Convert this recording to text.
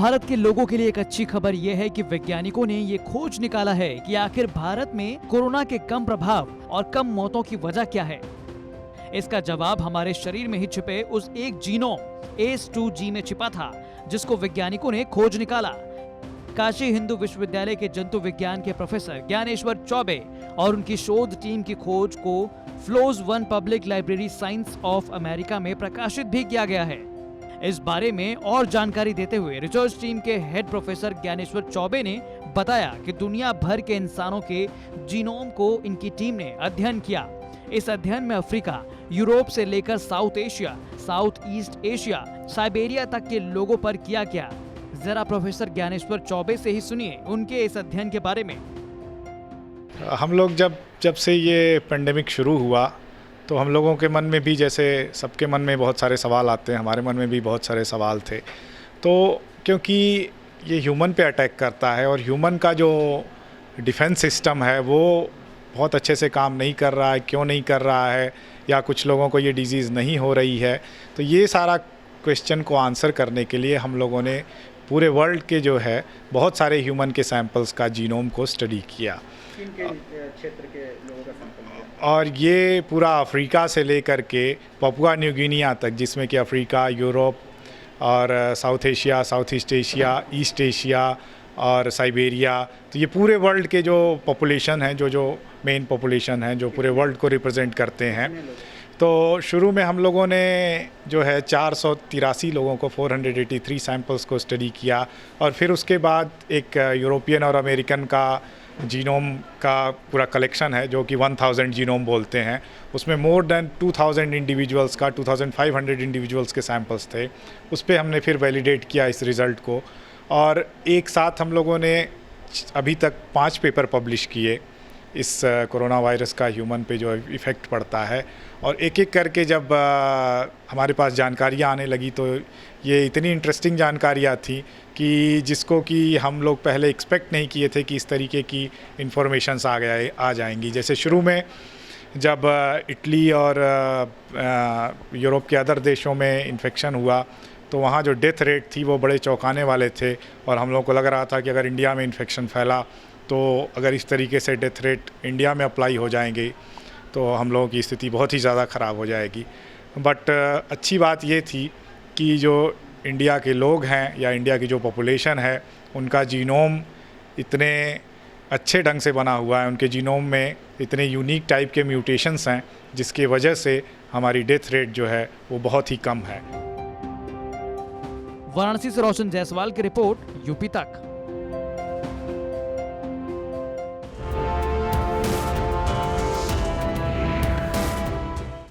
भारत के लोगों के लिए एक अच्छी खबर यह है कि वैज्ञानिकों ने ये खोज निकाला है कि आखिर भारत में कोरोना के कम प्रभाव और कम मौतों की वजह क्या है। इसका जवाब हमारे शरीर में ही छिपे उस एक जीनोम ACE2 में छिपा था, जिसको वैज्ञानिकों ने खोज निकाला। काशी हिंदू विश्वविद्यालय के जंतु विज्ञान के प्रोफेसर ज्ञानेश्वर चौबे और उनकी शोध टीम की खोज को flows 1 public library science of America में प्रकाशित भी किया गया है। इस बारे में और जानकारी देते हुए रिसर्च टीम के हेड प्रोफेसर ज्ञानेश्वर चौबे ने बताया कि दुनिया भर के इंसानों के जीनोम को इनकी टीम ने अध्ययन किया। इस अध्ययन में अफ्रीका, यूरोप से लेकर south Asia, south east Asia, Siberia तक के लोगों पर किया गया। जरा प्रोफेसर ज्ञानेश्वर चौबे से ही सुनिए उनके इस अध्ययन के बारे में। हम लोग जब से ये पेंडेमिक शुरू हुआ तो हम लोगों के मन में भी, जैसे सबके मन में बहुत सारे सवाल आते हैं, हमारे मन में भी बहुत सारे सवाल थे। तो क्योंकि ये ह्यूमन पे अटैक करता है और ह्यूमन का जो डिफेंस सिस्टम है वो बहुत अच्छे से काम नहीं कर रहा है, क्यों नहीं कर रहा है, या कुछ लोगों को ये डिजीज़ नहीं हो रही है, तो ये सारा क्वेश्चन को आंसर करने के लिए हम लोगों ने पूरे वर्ल्ड के जो है बहुत सारे ह्यूमन के सैंपल्स का जीनोम को स्टडी किया। क्षेत्र के लोगों का सैंपल लिया और ये पूरा अफ्रीका से लेकर के पपुआ न्यू गिनिया तक, जिसमें कि अफ्रीका, यूरोप और south Asia, south east Asia, east Asia और साइबेरिया, तो ये पूरे वर्ल्ड के जो पॉपुलेशन है, जो मेन पॉपुलेशन है, जो पूरे वर्ल्ड को रिप्रेजेंट करते हैं। तो शुरू में हम लोगों ने जो है 483 लोगों को 483 सैंपल्स को स्टडी किया और फिर उसके बाद एक यूरोपियन और अमेरिकन का जीनोम का पूरा कलेक्शन है जो कि 1000 जीनोम बोलते हैं। उसमें मोर देन 2000 इंडिविजुअल्स का 2500 इंडिविजुअल्स के सैंपल्स थे। उस पर हमने फिर वैलिडेट किया इस रिज़ल्ट को और एक साथ हम लोगों ने अभी तक 5 पेपर पब्लिश किए इस कोरोना वायरस का ह्यूमन पे जो इफ़ेक्ट पड़ता है। और एक एक करके जब हमारे पास जानकारियाँ आने लगी तो ये इतनी इंटरेस्टिंग जानकारियाँ थी कि जिसको कि हम लोग पहले एक्सपेक्ट नहीं किए थे कि इस तरीके की इन्फॉर्मेशंस आ जाएंगी। जैसे शुरू में जब इटली और यूरोप के अदर देशों में इन्फेक्शन हुआ तो वहाँ जो डेथ रेट थी वो बड़े चौंकाने वाले थे और हम लोग को लग रहा था कि अगर इंडिया में इन्फेक्शन फैला तो अगर इस तरीके से डेथ रेट इंडिया में अप्लाई हो जाएंगे तो हम लोगों की स्थिति बहुत ही ज़्यादा ख़राब हो जाएगी। बट अच्छी बात ये थी कि जो इंडिया के लोग हैं या इंडिया की जो पॉपुलेशन है उनका जीनोम इतने अच्छे ढंग से बना हुआ है, उनके जीनोम में इतने यूनिक टाइप के म्यूटेशंस हैं जिसकी वजह से हमारी डेथ रेट जो है वो बहुत ही कम है। वाराणसी से रोशन जायसवाल की रिपोर्ट, यूपी तक।